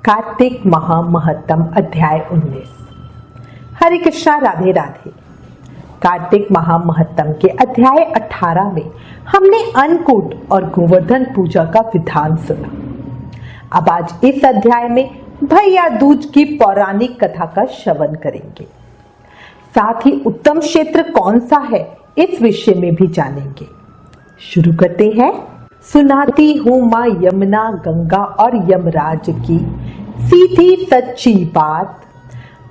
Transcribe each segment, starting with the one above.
कार्तिक महामहत्तम अध्याय 19। हरे कृष्णा, राधे राधे। कार्तिक महामहत्तम के अध्याय 18 में हमने अन्नकूट और गोवर्धन पूजा का विधान सुना। अब आज इस अध्याय में भैया दूज की पौराणिक कथा का श्रवण करेंगे। साथ ही उत्तम क्षेत्र कौन सा है इस विषय में भी जानेंगे। शुरू करते हैं। सुनाती हूँ माँ यमुना, गंगा और यमराज की सीधी सच्ची बात।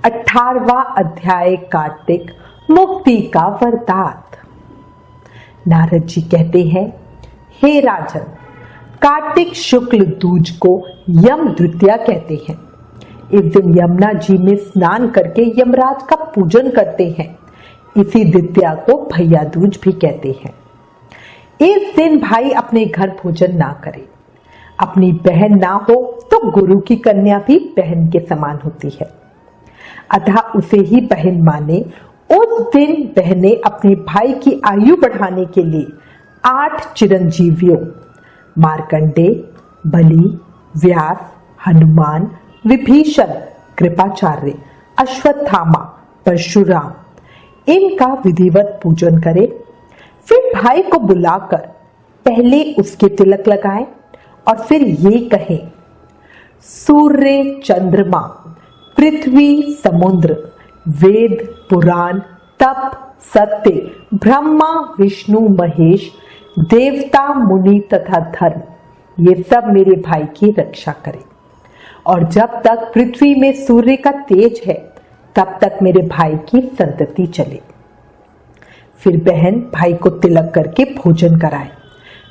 18वां अध्याय कार्तिक, मुक्ति का वरदान। नारद जी कहते हैं, हे राजन, कार्तिक शुक्ल दूज को यम द्वितीया कहते हैं। इस दिन यमुना जी में स्नान करके यमराज का पूजन करते हैं। इसी द्वितीया को भैया दूज भी कहते हैं। इस दिन भाई अपने घर भोजन ना करे। अपनी बहन ना हो तो गुरु की कन्या भी बहन के समान होती है, अतः उसे ही बहन माने। उस दिन बहनें अपने भाई की आयु बढ़ाने के लिए 8 चिरंजीवियों मार्कंडे, बलि, व्यास, हनुमान, विभीषण, कृपाचार्य, अश्वत्थामा, परशुराम, इनका विधिवत पूजन करे। फिर भाई को बुलाकर पहले उसके तिलक लगाएं और फिर ये कहें, सूर्य, चंद्रमा, पृथ्वी, समुद्र, वेद, पुराण, तप, सत्य, ब्रह्मा, विष्णु, महेश, देवता, मुनि तथा धर्म, ये सब मेरे भाई की रक्षा करें। और जब तक पृथ्वी में सूर्य का तेज है तब तक मेरे भाई की संतति चले। फिर बहन भाई को तिलक करके भोजन कराए।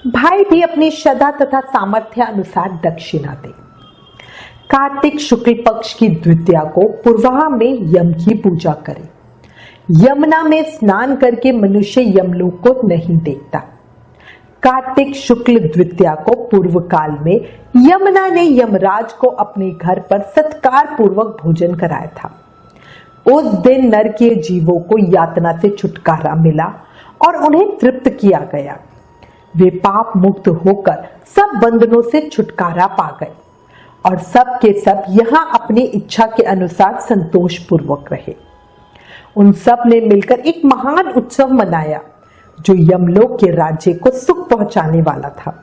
भाई भी अपनी श्रद्धा तथा सामर्थ्य अनुसार दक्षिणा दे। कार्तिक शुक्ल पक्ष की द्वितीया को पूर्वाह में यम की पूजा करे। यमुना में स्नान करके मनुष्य यमलोक को नहीं देखता। कार्तिक शुक्ल द्वितीया को पूर्व काल में यमुना ने यमराज को अपने घर पर सत्कार पूर्वक भोजन कराया था। उस दिन नर के जीवों को यातना से छुटकारा मिला और उन्हें तृप्त किया गया। वे पाप मुक्त होकर सब बंधनों से छुटकारा पा गए और सब के सब यहाँ अपनी इच्छा के अनुसार संतोष पूर्वक रहे। उन सब ने मिलकर एक महान उत्सव मनाया जो यमलोक के राज्य को सुख पहुंचाने वाला था।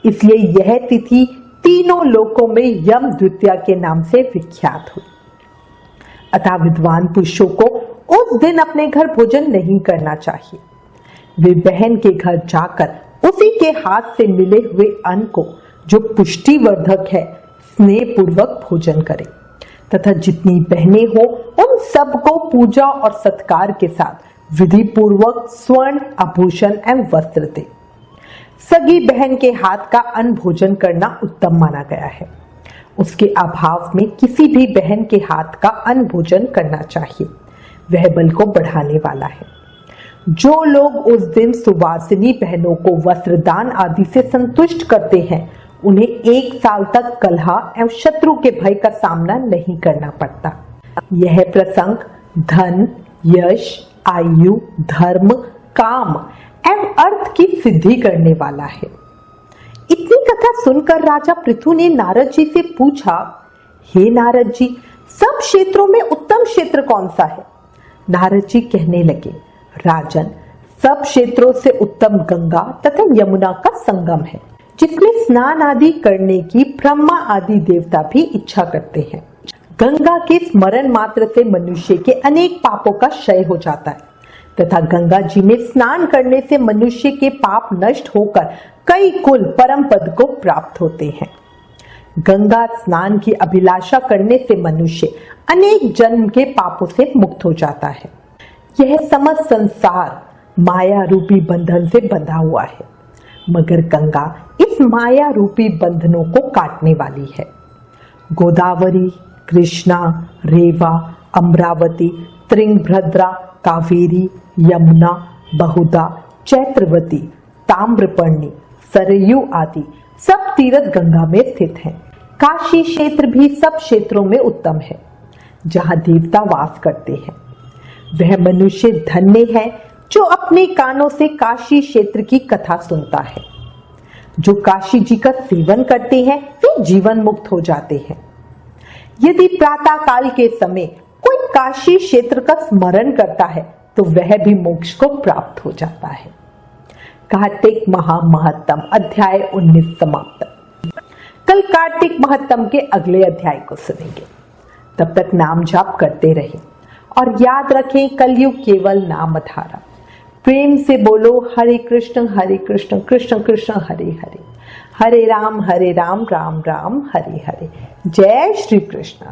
इसलिए यह तिथि तीनों लोकों में यम द्वितीया के नाम से विख्यात हुई। अतः विद्वान पुरुषों को उस दिन अपने घर भोजन नहीं करना चाहिए। वे बहन के घर जाकर उसी के हाथ से मिले हुए अन्न को, जो पुष्टिवर्धक है, स्नेह पूर्वक भोजन करें तथा जितनी बहनें हो उन सबको पूजा और सत्कार के साथ विधि पूर्वक स्वर्ण, आभूषण एवं वस्त्र दे। सगी बहन के हाथ का अन्न भोजन करना उत्तम माना गया है। उसके अभाव में किसी भी बहन के हाथ का अन्न भोजन करना चाहिए। वह बल को बढ़ाने वाला है। जो लोग उस दिन सुवासिनी बहनों को वस्त्र दान आदि से संतुष्ट करते हैं, उन्हें 1 साल तक कलह एवं शत्रु के भय का सामना नहीं करना पड़ता। यह प्रसंग धन, यश, आयु, धर्म, काम एवं अर्थ की सिद्धि करने वाला है। इतनी कथा सुनकर राजा पृथु ने नारद जी से पूछा, हे नारद जी, सब क्षेत्रों में उत्तम क्षेत्र कौन सा है? नारद जी कहने लगे, राजन, सब क्षेत्रों से उत्तम गंगा तथा यमुना का संगम है, जिसमें स्नान आदि करने की ब्रह्मा आदि देवता भी इच्छा करते हैं। गंगा के स्मरण मात्र से मनुष्य के अनेक पापों का क्षय हो जाता है तथा गंगा जी में स्नान करने से मनुष्य के पाप नष्ट होकर कई कुल परम पद को प्राप्त होते हैं। गंगा स्नान की अभिलाषा करने से मनुष्य अनेक जन्म के पापों से मुक्त हो जाता है। यह समस्त संसार माया रूपी बंधन से बंधा हुआ है, मगर गंगा इस माया रूपी बंधनों को काटने वाली है। गोदावरी, कृष्णा, रेवा, अमरावती, त्रिंगभद्रा, कावेरी, यमुना, बहुधा, चैत्रवती, ताम्रपर्णी, सरयू आदि सब तीर्थ गंगा में स्थित हैं। काशी क्षेत्र भी सब क्षेत्रों में उत्तम है, जहाँ देवता वास करते हैं। वह मनुष्य धन्य है जो अपने कानों से काशी क्षेत्र की कथा सुनता है। जो काशी जी का सेवन करते हैं वे जीवन मुक्त हो जाते हैं। यदि प्रातः काल के समय कोई काशी क्षेत्र का स्मरण करता है तो वह भी मोक्ष को प्राप्त हो जाता है। कार्तिक महामहत्तम अध्याय 19 समाप्त। कल कार्तिक महत्तम के अगले अध्याय को सुनेंगे। तब तक नाम जाप करते रहें और याद रखें कलयुग केवल नाम धारा। प्रेम से बोलो हरे कृष्ण कृष्ण कृष्ण हरे हरे, हरे राम राम राम हरे हरे। जय श्री कृष्ण।